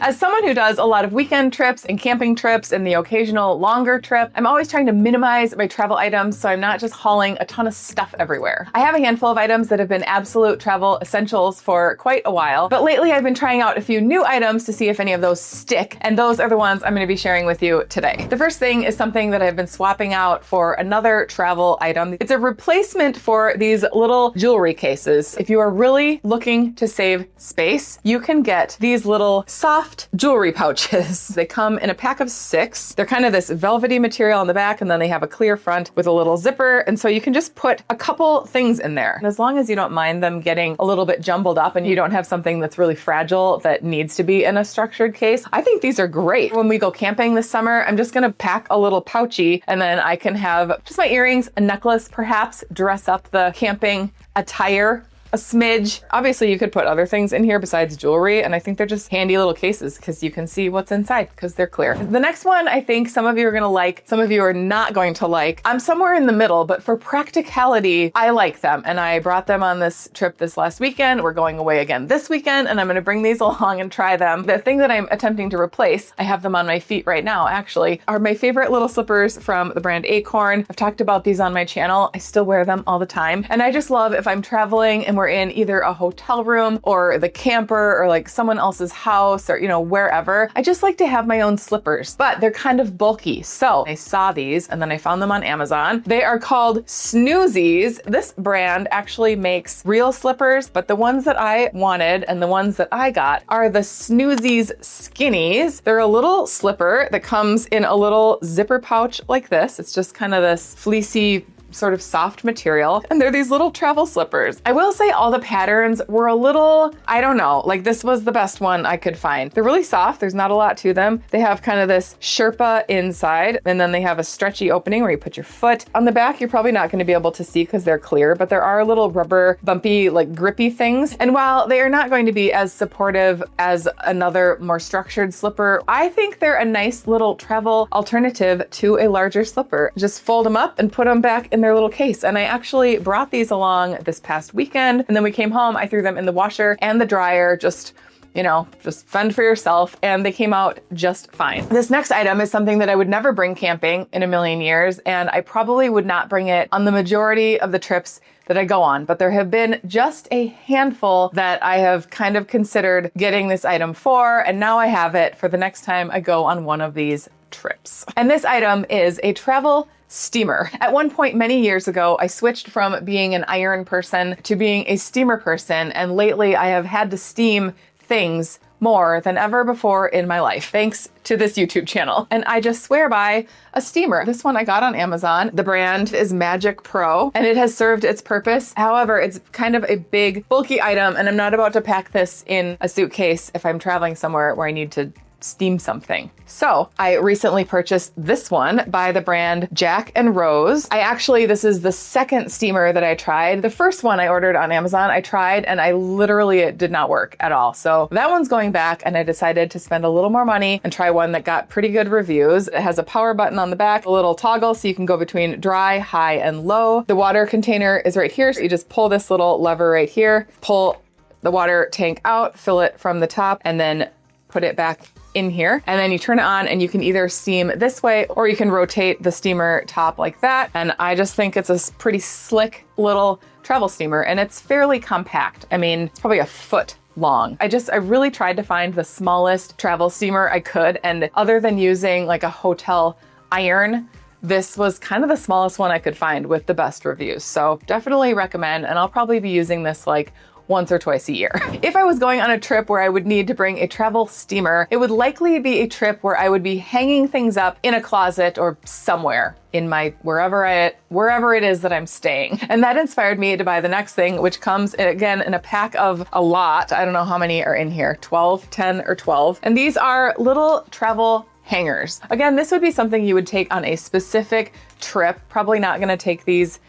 As someone who does a lot of weekend trips and camping trips and the occasional longer trip, I'm always trying to minimize my travel items so I'm not just hauling a ton of stuff everywhere. I have a handful of items that have been absolute travel essentials for quite a while, but lately I've been trying out a few new items to see if any of those stick, and those are the ones I'm going to be sharing with you today. The first thing is something that I've been swapping out for another travel item. It's a replacement for these little jewelry cases. If you are really looking to save space, you can get these little soft jewelry pouches. They come in a pack of 6. They're kind of this velvety material on the back, and then they have a clear front with a little zipper, and so you can just put a couple things in there. And as long as you don't mind them getting a little bit jumbled up and you don't have something that's really fragile that needs to be in a structured case, I think these are great. When we go camping this summer, I'm just gonna pack a little pouchy, and then I can have just my earrings, a necklace, perhaps dress up the camping attire a smidge. Obviously you could put other things in here besides jewelry, and I think they're just handy little cases because you can see what's inside because they're clear. The next one I think some of you are gonna like, some of you are not going to like. I'm somewhere in the middle, but for practicality, I like them, and I brought them on this trip this last weekend. We're going away again this weekend, and I'm gonna bring these along and try them. The thing that I'm attempting to replace, I have them on my feet right now actually, are my favorite little slippers from the brand Acorn. I've talked about these on my channel. I still wear them all the time, and I just love if I'm traveling and we're in either a hotel room or the camper or like someone else's house or, you know, wherever. I just like to have my own slippers, but they're kind of bulky. So I saw these and then I found them on Amazon. They are called Snoozies. This brand actually makes real slippers, but the ones that I wanted and the ones that I got are the Snoozies Skinnies. They're a little slipper that comes in a little zipper pouch like this. It's just kind of this fleecy sort of soft material, and they're these little travel slippers. I will say all the patterns were a little, I don't know, like this was the best one I could find. They're really soft. There's not a lot to them. They have kind of this Sherpa inside, and then they have a stretchy opening where you put your foot. On the back, you're probably not going to be able to see because they're clear, but there are little rubber, bumpy, like grippy things. And while they are not going to be as supportive as another more structured slipper, I think they're a nice little travel alternative to a larger slipper. Just fold them up and put them back in their little case. And I actually brought these along this past weekend, and then we came home, I threw them in the washer and the dryer, just, you know, just fend for yourself, and they came out just fine. This next item is something that I would never bring camping in a million years, and I probably would not bring it on the majority of the trips that I go on, but there have been just a handful that I have kind of considered getting this item for, and now I have it for the next time I go on one of these trips. And this item is a travel steamer. At one point many years ago, I switched from being an iron person to being a steamer person, and lately I have had to steam things more than ever before in my life, thanks to this YouTube channel. And I just swear by a steamer. This one I got on Amazon. The brand is Magic Pro, and it has served its purpose. However, it's kind of a big, bulky item, and I'm not about to pack this in a suitcase if I'm traveling somewhere where I need to steam something. So I recently purchased this one by the brand Jack and Rose. This is the second steamer that I tried. The first one I ordered on Amazon, I tried, and it did not work at all. So that one's going back, and I decided to spend a little more money and try one that got pretty good reviews. It has a power button on the back, a little toggle so you can go between dry, high, and low. The water container is right here. So you just pull this little lever right here, pull the water tank out, fill it from the top, and then put it back in here, and then you turn it on, and you can either steam this way or you can rotate the steamer top like that. And I just think it's a pretty slick little travel steamer, and it's fairly compact. I mean, it's probably a foot long. I really tried to find the smallest travel steamer I could, and other than using like a hotel iron, this was kind of the smallest one I could find with the best reviews. So definitely recommend, and I'll probably be using this like once or twice a year. If I was going on a trip where I would need to bring a travel steamer, it would likely be a trip where I would be hanging things up in a closet or somewhere in my wherever it is that I'm staying. And that inspired me to buy the next thing, which comes again in a pack of a lot. I don't know how many are in here, 12, 10 or 12. And these are little travel hangers. Again, this would be something you would take on a specific trip. Probably not gonna take these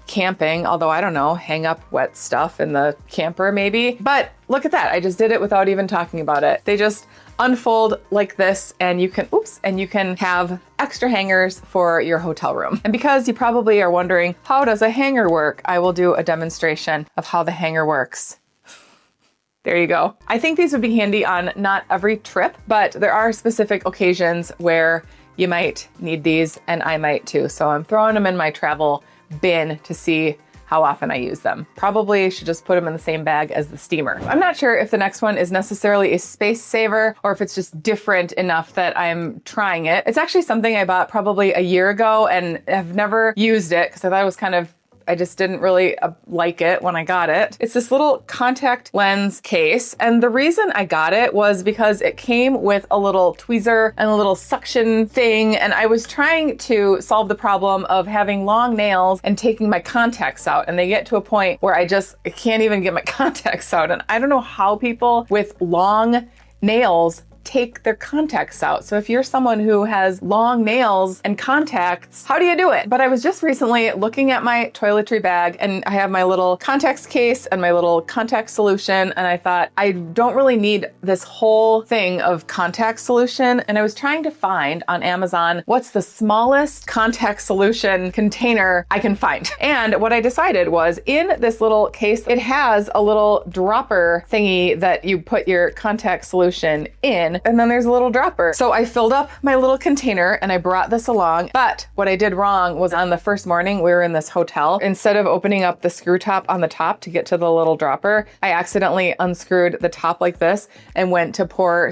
camping, although I don't know, hang up wet stuff in the camper maybe. But look at that, I just did it without even talking about it. They just unfold like this, and you can have extra hangers for your hotel room. And because you probably are wondering, how does a hanger work? I will do a demonstration of how the hanger works. There you go. I think these would be handy on not every trip, but there are specific occasions where you might need these, and I might too. So I'm throwing them in my travel bin to see how often I use them. Probably should just put them in the same bag as the steamer. I'm not sure if the next one is necessarily a space saver or if it's just different enough that I'm trying it. It's actually something I bought probably a year ago and have never used it because I thought it was I just didn't really like it when I got it. It's this little contact lens case. And the reason I got it was because it came with a little tweezer and a little suction thing. And I was trying to solve the problem of having long nails and taking my contacts out. And they get to a point where I can't even get my contacts out. And I don't know how people with long nails take their contacts out. So if you're someone who has long nails and contacts, how do you do it? But I was just recently looking at my toiletry bag and I have my little contacts case and my little contact solution. And I thought, I don't really need this whole thing of contact solution. And I was trying to find on Amazon, what's the smallest contact solution container I can find. And what I decided was in this little case, it has a little dropper thingy that you put your contact solution in. And then there's a little dropper. So I filled up my little container and I brought this along. But what I did wrong was on the first morning we were in this hotel, instead of opening up the screw top on the top to get to the little dropper, I accidentally unscrewed the top like this and went to pour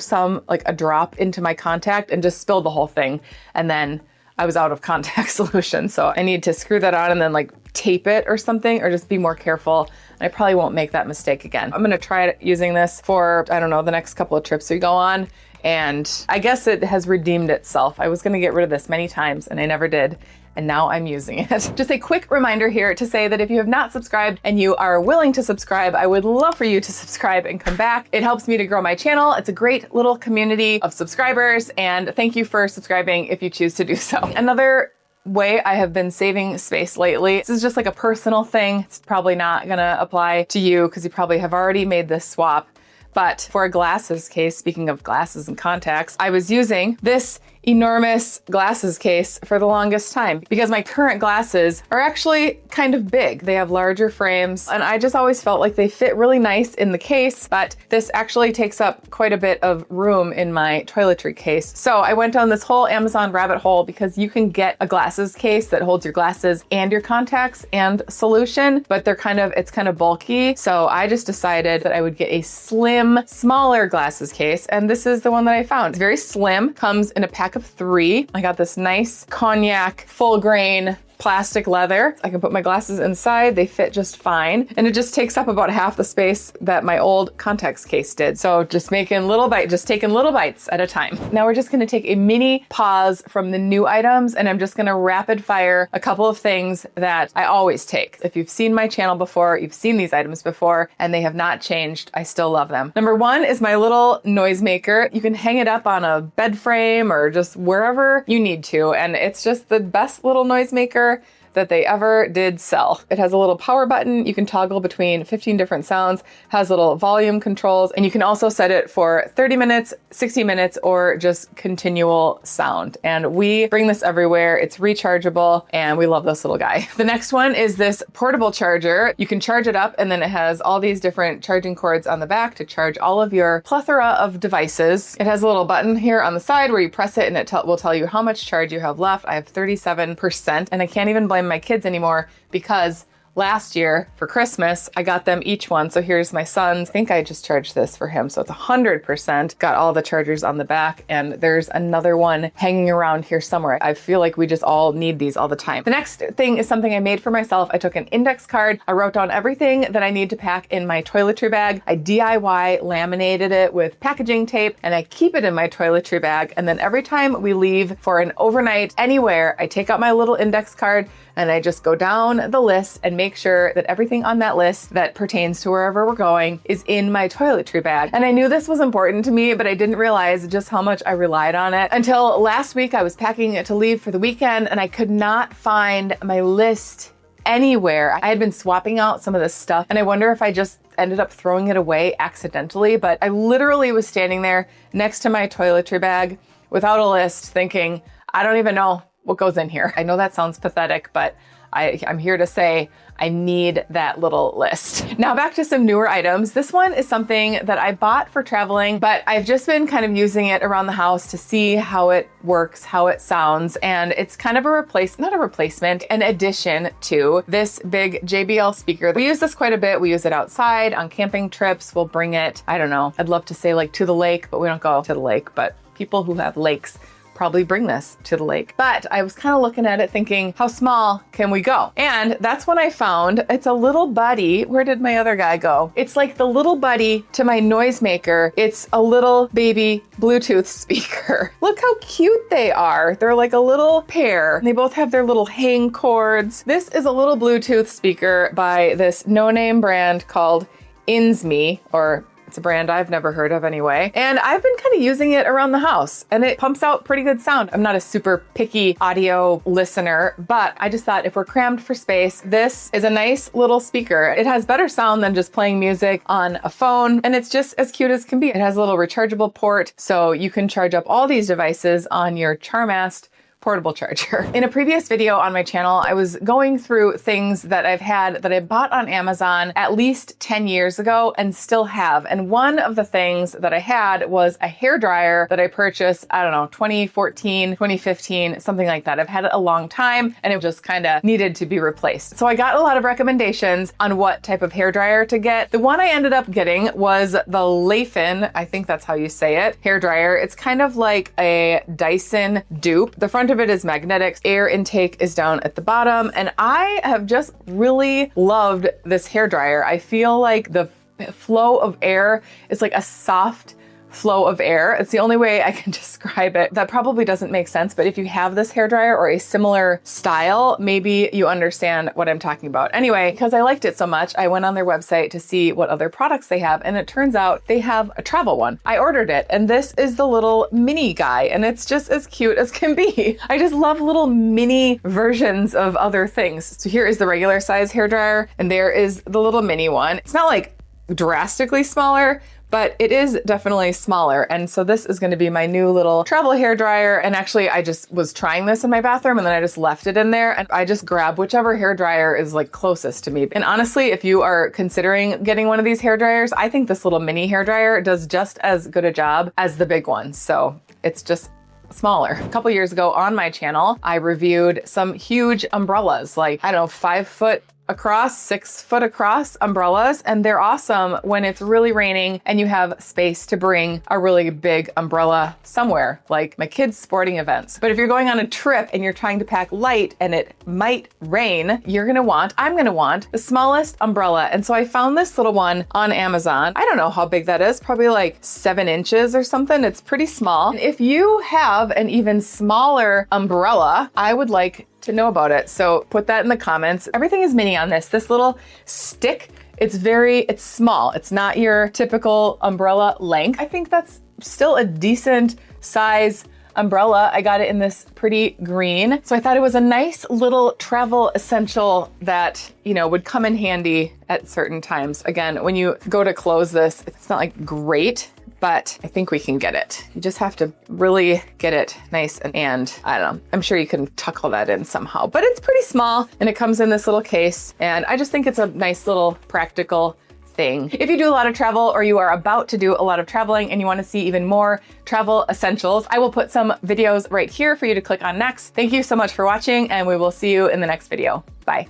a drop into my contact and just spilled the whole thing. And then I was out of contact solution. So I need to screw that on and then tape it or something, or just be more careful. I probably won't make that mistake again. I'm gonna try using this for, I don't know, the next couple of trips we go on. And I guess it has redeemed itself. I was gonna get rid of this many times and I never did. And now I'm using it. Just a quick reminder here to say that if you have not subscribed and you are willing to subscribe, I would love for you to subscribe and come back. It helps me to grow my channel. It's a great little community of subscribers, and thank you for subscribing if you choose to do so. Another way I have been saving space lately, this is just like a personal thing. It's probably not gonna apply to you because you probably have already made this swap. But for a glasses case, speaking of glasses and contacts, I was using this enormous glasses case for the longest time because my current glasses are actually kind of big. They have larger frames and I just always felt like they fit really nice in the case, but this actually takes up quite a bit of room in my toiletry case. So I went down this whole Amazon rabbit hole because you can get a glasses case that holds your glasses and your contacts and solution, but it's kind of bulky. So I just decided that I would get a slim, smaller glasses case. And this is the one that I found. It's very slim, comes in a pack of 3. I got this nice cognac full grain plastic leather. I can put my glasses inside. They fit just fine. And it just takes up about half the space that my old contacts case did. So just taking little bites at a time. Now we're just going to take a mini pause from the new items and I'm just going to rapid fire a couple of things that I always take. If you've seen my channel before, you've seen these items before and they have not changed. I still love them. Number 1 is my little noisemaker. You can hang it up on a bed frame or just wherever you need to. And it's just the best little noisemaker that they ever did sell. It has a little power button. You can toggle between 15 different sounds, has little volume controls, and you can also set it for 30 minutes, 60 minutes, or just continual sound. And we bring this everywhere. It's rechargeable and we love this little guy. The next one is this portable charger. You can charge it up and then it has all these different charging cords on the back to charge all of your plethora of devices. It has a little button here on the side where you press it and it will tell you how much charge you have left. I have 37% and I can't even blame my kids anymore because last year for Christmas, I got them each one. So here's my son's. I think I just charged this for him. So it's 100%. Got all the chargers on the back and there's another one hanging around here somewhere. I feel like we just all need these all the time. The next thing is something I made for myself. I took an index card. I wrote down everything that I need to pack in my toiletry bag. I DIY laminated it with packaging tape and I keep it in my toiletry bag. And then every time we leave for an overnight anywhere, I take out my little index card and I just go down the list and make sure that everything on that list that pertains to wherever we're going is in my toiletry bag. And I knew this was important to me, but I didn't realize just how much I relied on it until last week. I was packing it to leave for the weekend and I could not find my list anywhere. I had been swapping out some of this stuff and I wonder if I just ended up throwing it away accidentally, but I literally was standing there next to my toiletry bag without a list thinking, I don't even know what goes in here. I know that sounds pathetic, but I'm here to say I need that little list. Now back to some newer items. This one is something that I bought for traveling, but I've just been kind of using it around the house to see how it works, how it sounds. And it's kind of an addition to this big JBL speaker. We use this quite a bit. We use it outside on camping trips. We'll bring it, I don't know, I'd love to say like to the lake, but we don't go to the lake, but people who have lakes probably bring this to the lake. But I was kind of looking at it thinking, how small can we go? And that's when I found it's a little buddy. Where did my other guy go? It's like the little buddy to my noisemaker. It's a little baby Bluetooth speaker. Look how cute they are. They're like a little pair. They both have their little hang cords. This is a little Bluetooth speaker by this no-name brand called Insme, or it's a brand I've never heard of anyway. And I've been kind of using it around the house and it pumps out pretty good sound. I'm not a super picky audio listener, but I just thought if we're crammed for space, this is a nice little speaker. It has better sound than just playing music on a phone, and it's just as cute as can be. It has a little rechargeable port, so you can charge up all these devices on your Charmast portable charger. In a previous video on my channel, I was going through things that I've had that I bought on Amazon at least 10 years ago and still have. And one of the things that I had was a hairdryer that I purchased, I don't know, 2014, 2015, something like that. I've had it a long time and it just kind of needed to be replaced. So I got a lot of recommendations on what type of hairdryer to get. The one I ended up getting was the Leifin, I think that's how you say it, hairdryer. It's kind of like a Dyson dupe. The front of it is magnetic. Air intake is down at the bottom. And I have just really loved this hairdryer. I feel like the flow of air is like a soft flow of air. It's the only way I can describe it. That probably doesn't make sense, but if you have this hairdryer or a similar style, maybe you understand what I'm talking about. Anyway, because I liked it so much, I went on their website to see what other products they have, and it turns out they have a travel one. I ordered it, and this is the little mini guy, and it's just as cute as can be. I just love little mini versions of other things. So here is the regular size hairdryer, and there is the little mini one. It's not like drastically smaller, but it is definitely smaller. And so this is going to be my new little travel hairdryer. And actually I just was trying this in my bathroom and then I just left it in there, and I just grab whichever hairdryer is like closest to me. And honestly, if you are considering getting one of these hairdryers, I think this little mini hairdryer does just as good a job as the big one. So it's just smaller. A couple years ago on my channel, I reviewed some huge umbrellas, like, I don't know, 5 foot across, 6 foot across umbrellas. And they're awesome when it's really raining and you have space to bring a really big umbrella somewhere, like my kids' sporting events. But if you're going on a trip and you're trying to pack light and it might rain, I'm gonna want the smallest umbrella. And so I found this little one on Amazon. I don't know how big that is, probably like 7 inches or something. It's pretty small. And if you have an even smaller umbrella, I would like to know about it. So put that in the comments. Everything is mini on this. This little stick, it's small. It's not your typical umbrella length. I think that's still a decent size umbrella. I got it in this pretty green. So I thought it was a nice little travel essential that, would come in handy at certain times. Again, when you go to close this, it's not like great, but I think we can get it. You just have to really get it nice and I don't know, I'm sure you can tuck all that in somehow, but it's pretty small and it comes in this little case. And I just think it's a nice little practical thing. If you do a lot of travel or you are about to do a lot of traveling and you want to see even more travel essentials, I will put some videos right here for you to click on next. Thank you so much for watching, and we will see you in the next video. Bye.